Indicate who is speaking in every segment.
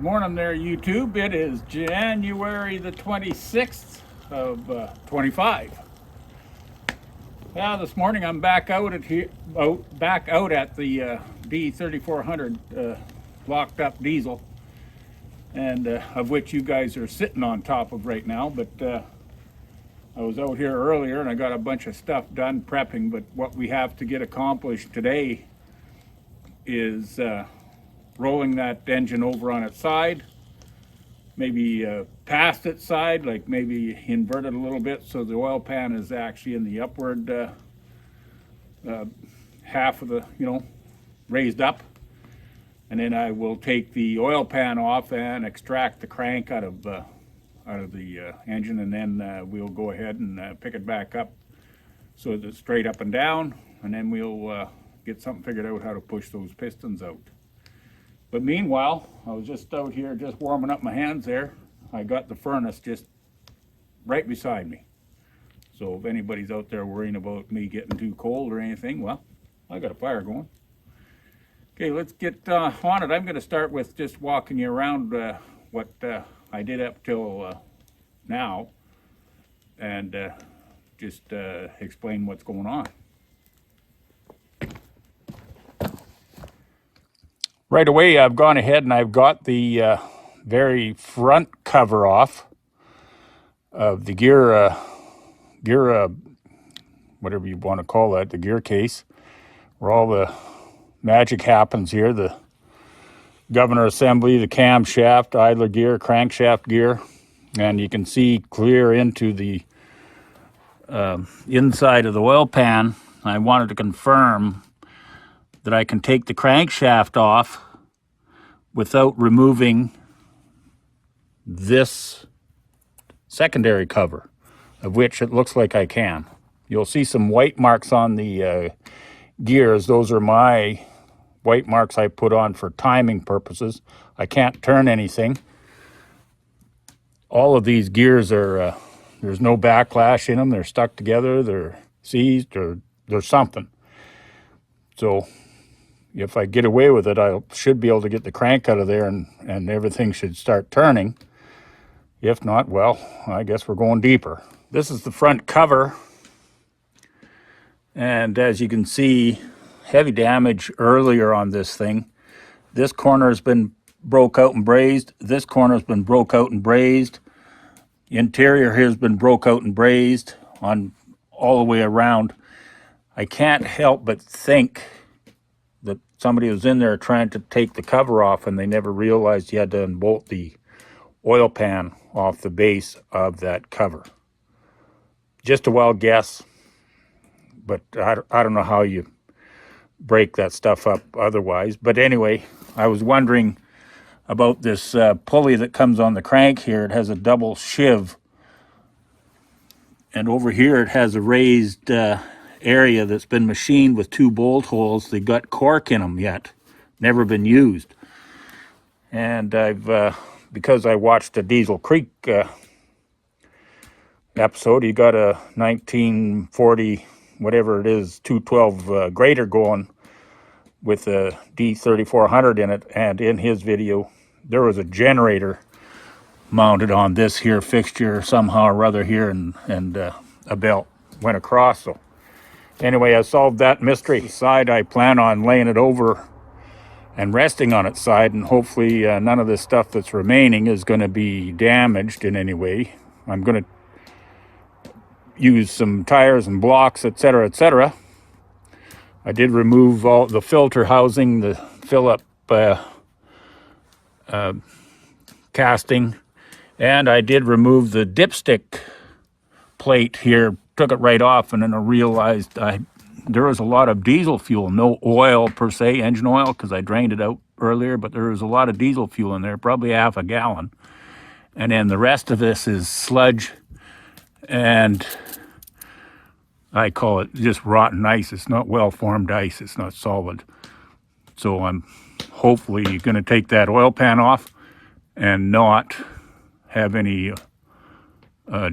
Speaker 1: Morning there, YouTube. It is January the 26th of 25. Yeah, this morning I'm back out at the D3400 locked up diesel, and of which you guys are sitting on top of right now. But I was out here earlier and I got a bunch of stuff done prepping. But what we have to get accomplished today is rolling that engine over on its side, maybe past its side, like maybe invert it a little bit so the oil pan is actually in the upward half of the, raised up. And then I will take the oil pan off and extract the crank out of the engine, and then we'll go ahead and pick it back up so that it's straight up and down, and then we'll get something figured out how to push those pistons out. But meanwhile, I was just out here just warming up my hands there. I got the furnace just right beside me. So if anybody's out there worrying about me getting too cold or anything, well, I got a fire going. Okay, let's get on it. I'm going to start with just walking you around what I did up till now, and just explain what's going on. Right away, I've gone ahead and I've got the very front cover off of the gear, whatever you want to call that, the gear case, where all the magic happens here. The governor assembly, the camshaft, idler gear, crankshaft gear, and you can see clear into the inside of the oil pan. I wanted to confirm that I can take the crankshaft off without removing this secondary cover, of which it looks like I can. You'll see some white marks on the gears. Those are my white marks I put on for timing purposes. I can't turn anything. All of these gears are, there's no backlash in them. They're stuck together, they're seized, or there's something. So if I get away with it, I should be able to get the crank out of there and everything should start turning. If not, well, I guess we're going deeper. This is the front cover. And as you can see, heavy damage earlier on this thing. This corner has been broke out and brazed. This corner has been broke out and brazed. Interior here has been broke out and brazed on all the way around. I can't help but think that somebody was in there trying to take the cover off and they never realized you had to unbolt the oil pan off the base of that cover. Just a wild guess, but I don't know how you break that stuff up otherwise. But anyway, I was wondering about this pulley that comes on the crank here. It has a double shiv, and over here it has a raised area that's been machined with two bolt holes. They've got cork in them yet, never been used. And I've because I watched the Diesel Creek episode, you got a 1940 whatever it is 212 grater going with a D3400 in it, and in his video there was a generator mounted on this here fixture somehow or other here, and a belt went across. So anyway, I solved that mystery. Side, I plan on laying it over and resting on its side, and hopefully none of this stuff that's remaining is going to be damaged in any way. I'm going to use some tires and blocks, etc., etc. I did remove all the filter housing, the fill-up casting, and I did remove the dipstick plate here, took it right off, and then I realized there was a lot of diesel fuel, no oil per se, engine oil, because I drained it out earlier, but there was a lot of diesel fuel in there, probably half a gallon. And then the rest of this is sludge, and I call it just rotten ice. It's not well-formed ice. It's not solid. So I'm hopefully going to take that oil pan off and not have any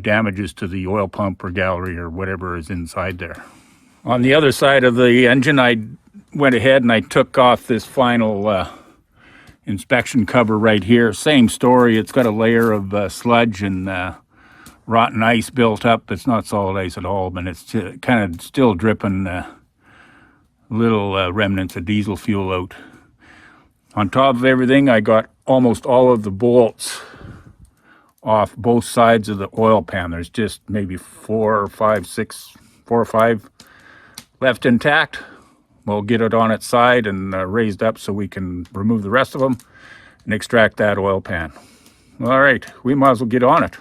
Speaker 1: damages to the oil pump or gallery or whatever is inside there. On the other side of the engine, I went ahead and I took off this final inspection cover right here. Same story. It's got a layer of sludge and rotten ice built up. It's not solid ice at all, but it's kind of still dripping little remnants of diesel fuel out. On top of everything, I got almost all of the bolts off both sides of the oil pan. There's just maybe 4 or 5 left intact. We'll get it on its side and raised up so we can remove the rest of them and extract that oil pan. All right, we might as well get on it.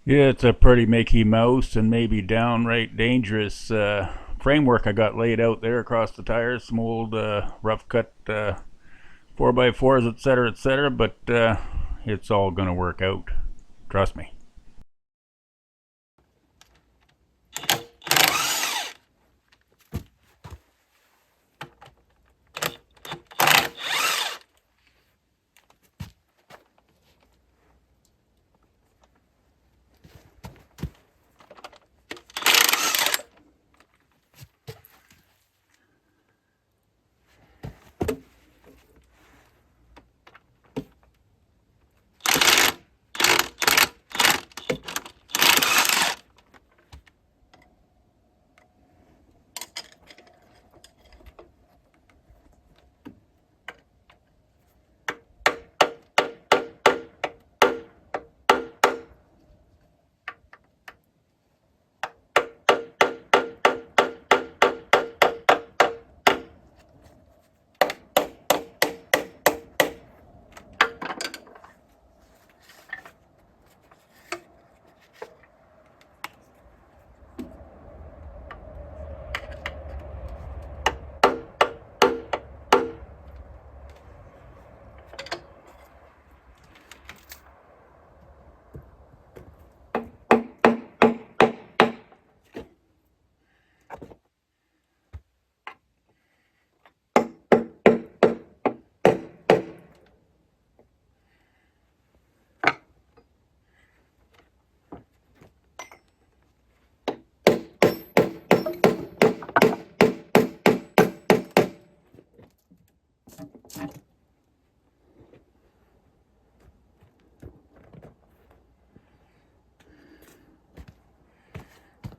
Speaker 1: Yeah, it's a pretty Mickey Mouse and maybe downright dangerous framework I got laid out there across the tires. Some old rough cut 4x4s, etc., but it's all going to work out. Trust me.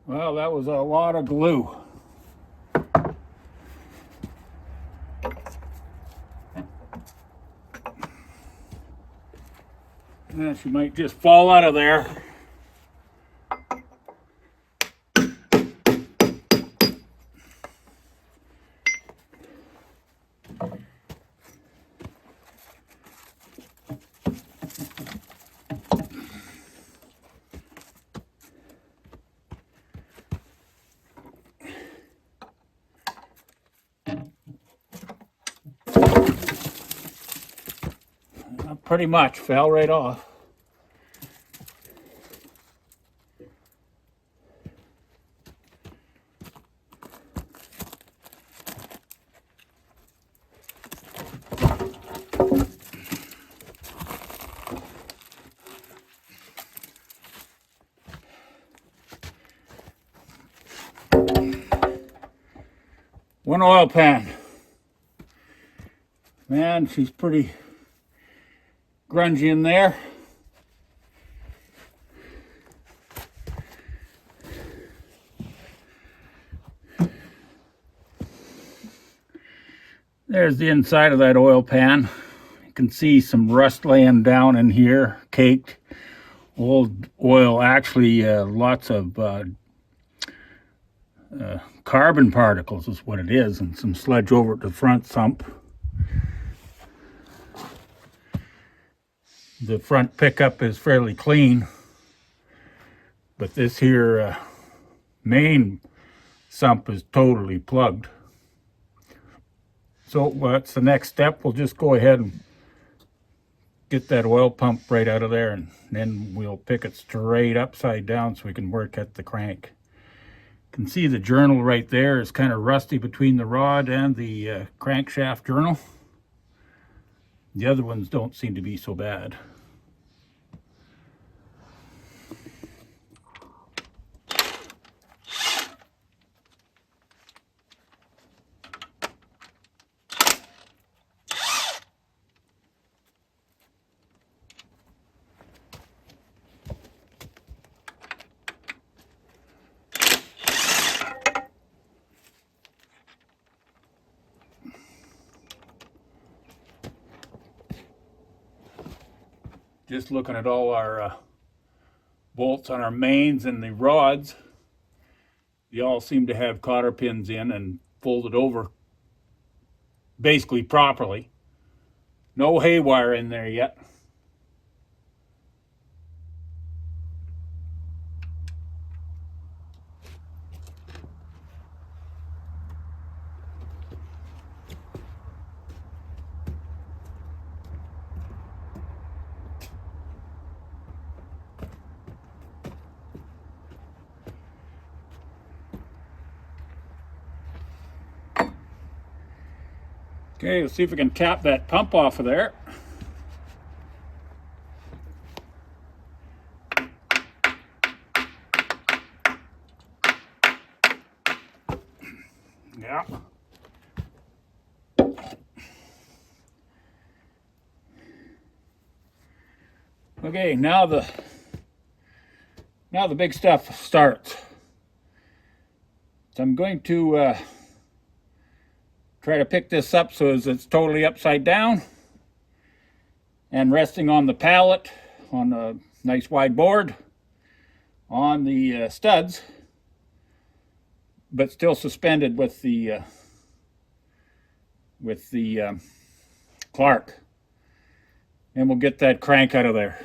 Speaker 1: Well, that was a lot of glue. Yeah, she might just fall out of there. Pretty much fell right off. One oil pan. Man, she's pretty grungy in there. There's the inside of that oil pan. You can see some rust laying down in here, caked. Old oil, actually lots of carbon particles is what it is, and some sludge over at the front sump. The front pickup is fairly clean, but this here main sump is totally plugged. So what's the next step? We'll just go ahead and get that oil pump right out of there, and then we'll pick it straight upside down so we can work at the crank. You can see the journal right there is kind of rusty between the rod and the crankshaft journal. The other ones don't seem to be so bad. Just looking at all our bolts on our mains and the rods, they all seem to have cotter pins in and folded over basically properly. No haywire in there yet. Okay, let's see if we can cap that pump off of there. Yeah. Okay, now the big stuff starts. So I'm going to try to pick this up so as it's totally upside down and resting on the pallet on a nice wide board on the studs, but still suspended with the Clark. And we'll get that crank out of there.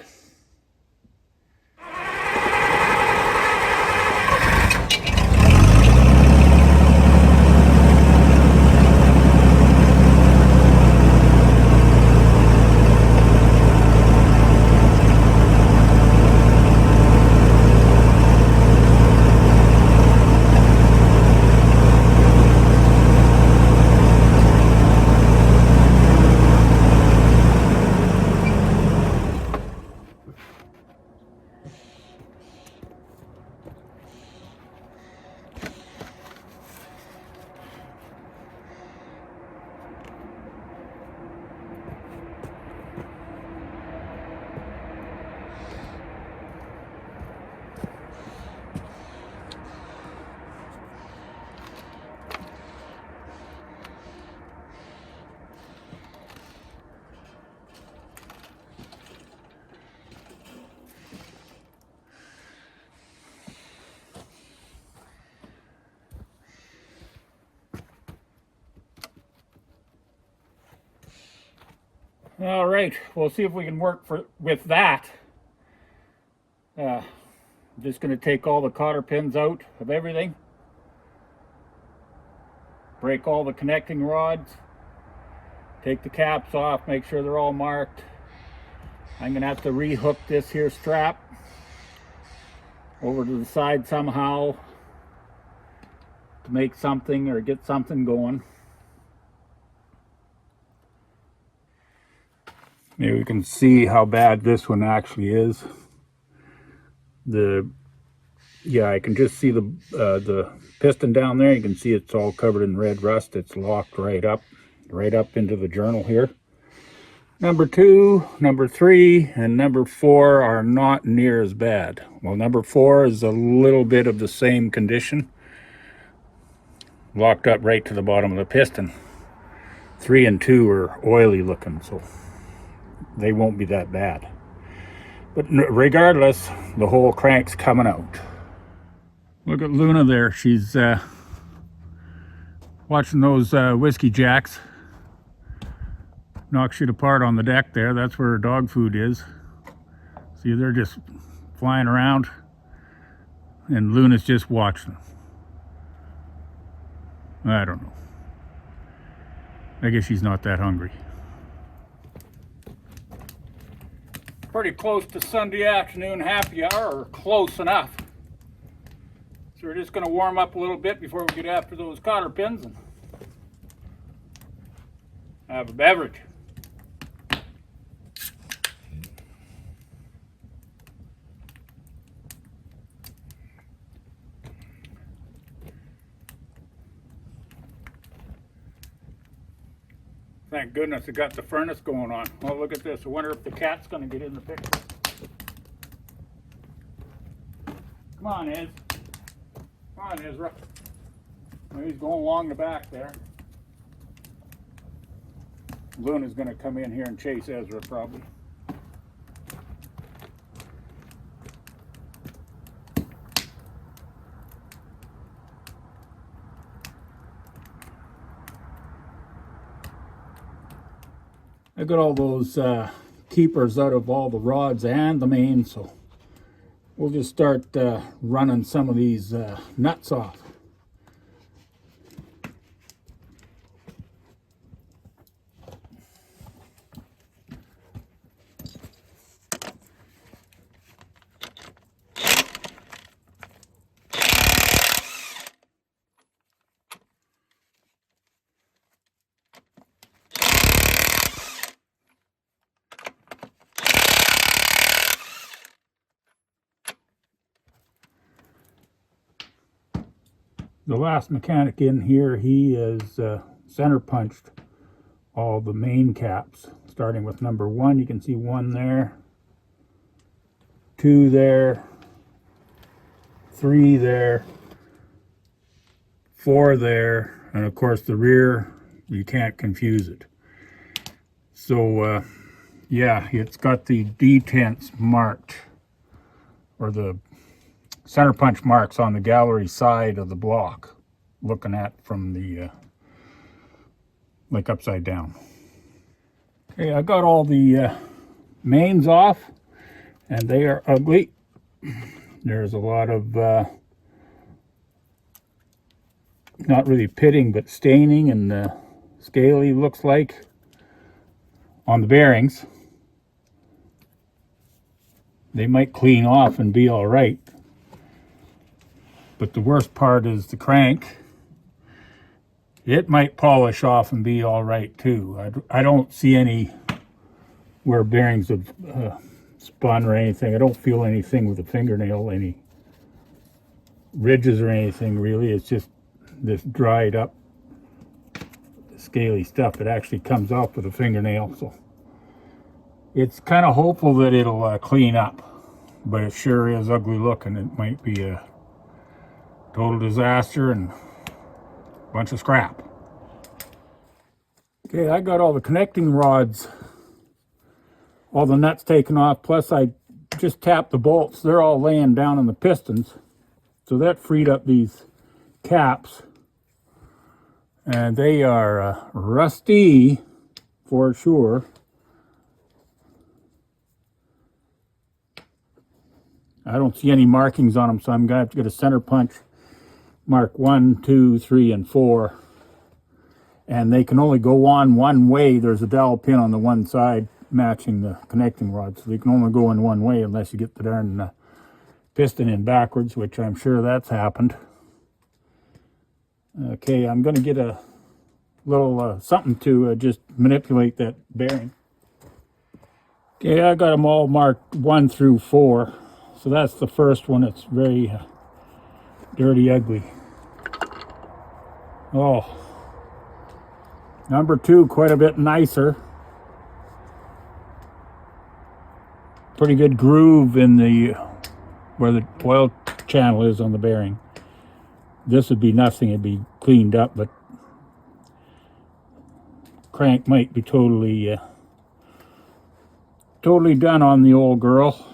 Speaker 1: All right, we'll see if we can work with that. I'm just going to take all the cotter pins out of everything. Break all the connecting rods. Take the caps off, make sure they're all marked. I'm going to have to rehook this here strap over to the side somehow to make something or get something going. Maybe we can see how bad this one actually is. Yeah, I can just see the piston down there. You can see it's all covered in red rust. It's locked right up into the journal here. Number 2, number 3, and number 4 are not near as bad. Well, number 4 is a little bit of the same condition. Locked up right to the bottom of the piston. 3 and 2 are oily looking, so they won't be that bad. But regardless, the whole crank's coming out. Look at Luna there. She's watching those whiskey jacks knock shit apart on the deck there. That's where her dog food is. See, they're just flying around, and Luna's just watching. I don't know. I guess she's not that hungry. Pretty close to Sunday afternoon happy hour, or close enough. So we're just going to warm up a little bit before we get after those cotter pins and have a beverage. Thank goodness it got the furnace going on. Oh, look at this. I wonder if the cat's going to get in the picture. Come on, Ez. Come on, Ezra. He's going along the back there. Luna's going to come in here and chase Ezra probably. I got all those keepers out of all the rods and the main, so we'll just start running some of these nuts off. The last mechanic in here, he is center punched all the main caps, starting with number 1. You can see 1 there, 2 there, 3 there, 4 there, and of course the rear, you can't confuse it. So yeah, it's got the detents marked, or the center punch marks on the gallery side of the block, looking at from the like upside down. Okay, I got all the mains off, and they are ugly. There's a lot of not really pitting but staining and scaly, looks like, on the bearings. They might clean off and be all right. But the worst part is the crank. It might polish off and be all right too. I don't see any where bearings have spun or anything. I don't feel anything with a fingernail, any ridges or anything really. It's just this dried up scaly stuff. It actually comes off with a fingernail, so it's kind of hopeful that it'll clean up, but it sure is ugly looking. It might be a total disaster and a bunch of scrap. Okay, I got all the connecting rods, all the nuts taken off, plus I just tapped the bolts. They're all laying down in the pistons, so that freed up these caps, and they are rusty for sure. I don't see any markings on them, so I'm going to have to get a center punch, mark 1, 2, 3, and 4. And they can only go on one way. There's a dowel pin on the one side matching the connecting rod, so they can only go in one way unless you get the darn piston in backwards, which I'm sure that's happened. Okay, I'm going to get a little something to just manipulate that bearing. Okay, I got them all marked 1 through 4. So that's the first one. It's very dirty, ugly. Oh, number 2, quite a bit nicer. Pretty good groove in the where the oil channel is on the bearing. This would be nothing, it'd be cleaned up, but crank might be totally done on the old girl.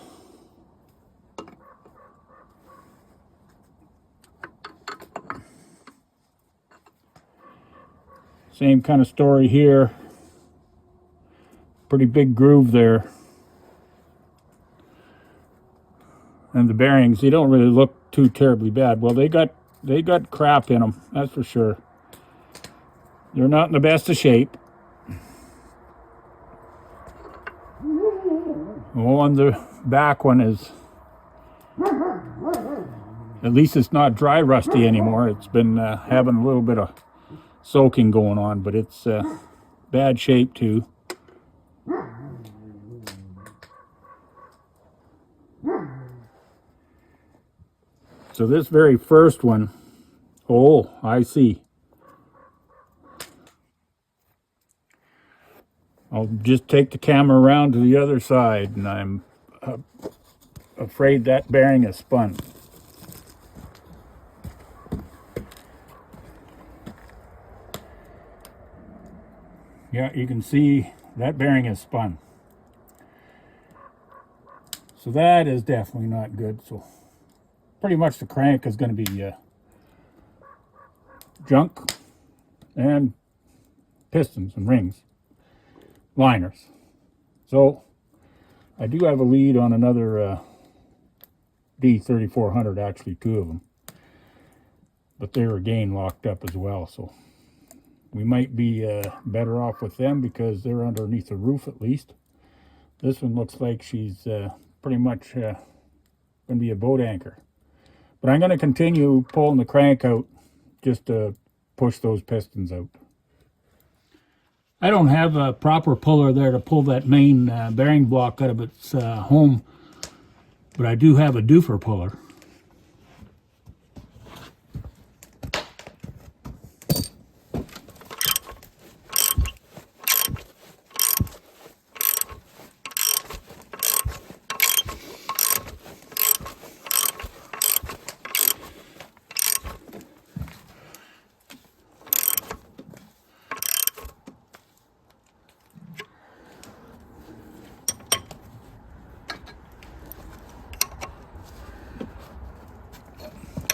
Speaker 1: Same kind of story here. Pretty big groove there. And the bearings, they don't really look too terribly bad. Well, they got crap in them, that's for sure. They're not in the best of shape. Oh, and the back one is, at least it's not dry rusty anymore. It's been having a little bit of soaking going on, but it's bad shape too. So this very first one, oh, I see. I'll just take the camera around to the other side, and I'm afraid that bearing is spun. Yeah, you can see that bearing is spun. So that is definitely not good. So pretty much the crank is going to be junk and pistons and rings, liners. So I do have a lead on another D3400, actually 2 of them, but they were again locked up as well. So we might be better off with them because they're underneath the roof at least. This one looks like she's pretty much going to be a boat anchor. But I'm going to continue pulling the crank out just to push those pistons out. I don't have a proper puller there to pull that main bearing block out of its home, but I do have a doofer puller.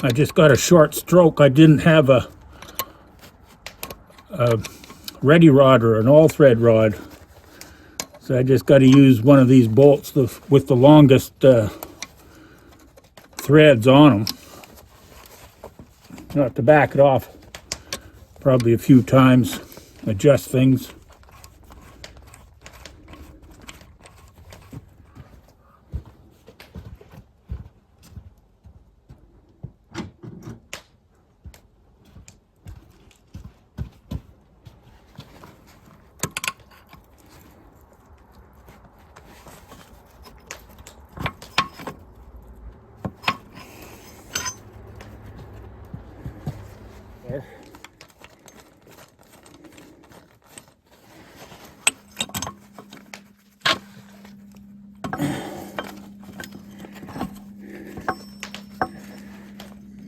Speaker 1: I just got a short stroke. I didn't have a ready rod or an all thread rod, so I just got to use one of these bolts with the longest threads on them. I'll have to back it off probably a few times, adjust things.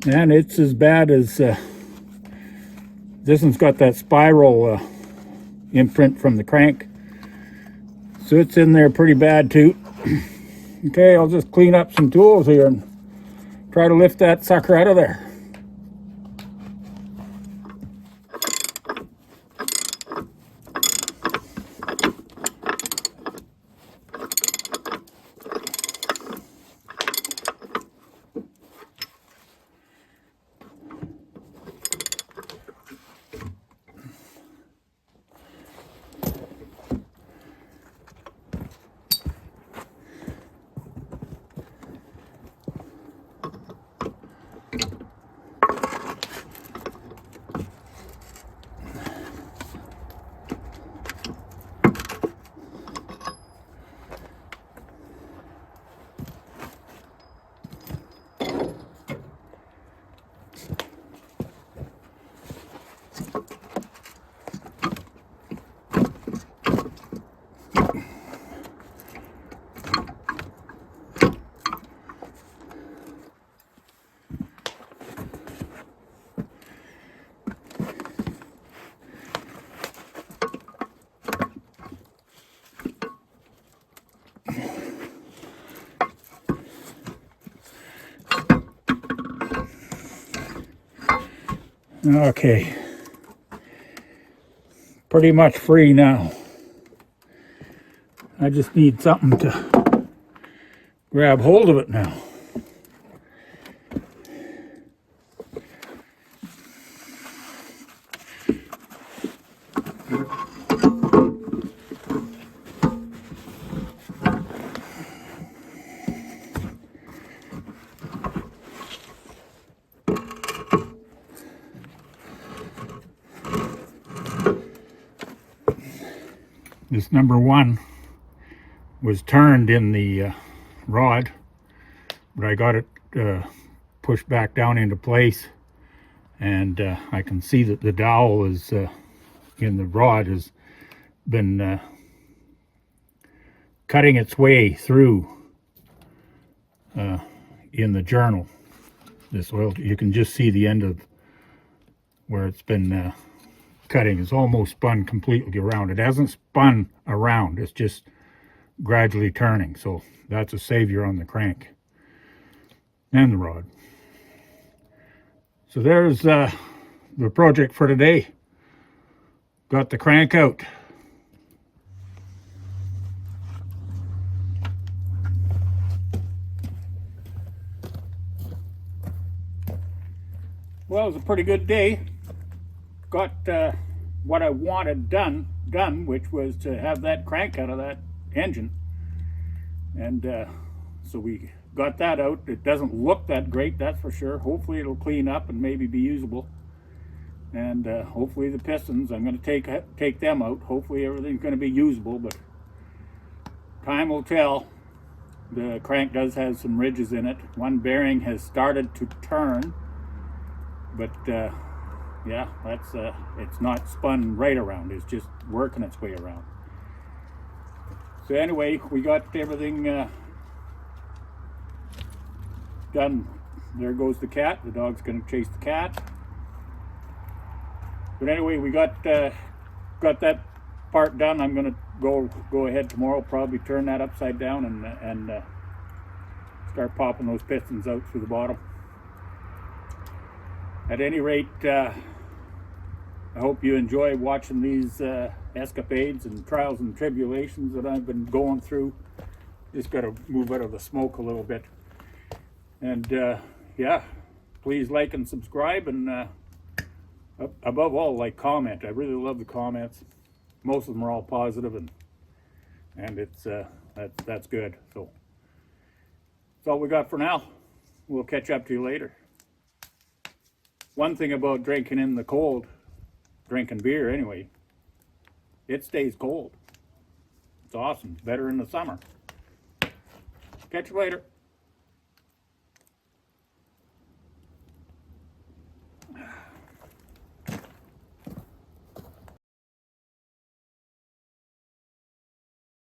Speaker 1: And it's as bad as this one's got that spiral imprint from the crank, so it's in there pretty bad too. Okay, I'll just clean up some tools here and try to lift that sucker out of there. Okay. Pretty much free now. I just need something to grab hold of it now. This number one was turned in the rod, but I got it pushed back down into place, and I can see that the dowel is in the rod has been cutting its way through in the journal. This oil, you can just see the end of where it's been cutting is almost spun completely around. It hasn't spun around, it's just gradually turning. So that's a savior on the crank and the rod. So there's the project for today. Got the crank out. Well, it was a pretty good day. Got what I wanted done, which was to have that crank out of that engine. And so we got that out. It doesn't look that great, that's for sure. Hopefully it'll clean up and maybe be usable. And hopefully the pistons, I'm going to take them out. Hopefully everything's going to be usable, but time will tell. The crank does have some ridges in it. One bearing has started to turn, but yeah, that's it's not spun right around. It's just working its way around. So anyway, we got everything done. There goes the cat. The dog's going to chase the cat. But anyway, we got that part done. I'm going to go ahead tomorrow, probably turn that upside down and start popping those pistons out through the bottom. At any rate, I hope you enjoy watching these escapades and trials and tribulations that I've been going through. Just got to move out of the smoke a little bit. And yeah, please like and subscribe, and above all, like, comment. I really love the comments. Most of them are all positive, and it's that's good. So that's all we got for now. We'll catch up to you later. One thing about drinking in the cold, drinking beer anyway, it stays cold. It's awesome. It's better in the summer. Catch you later.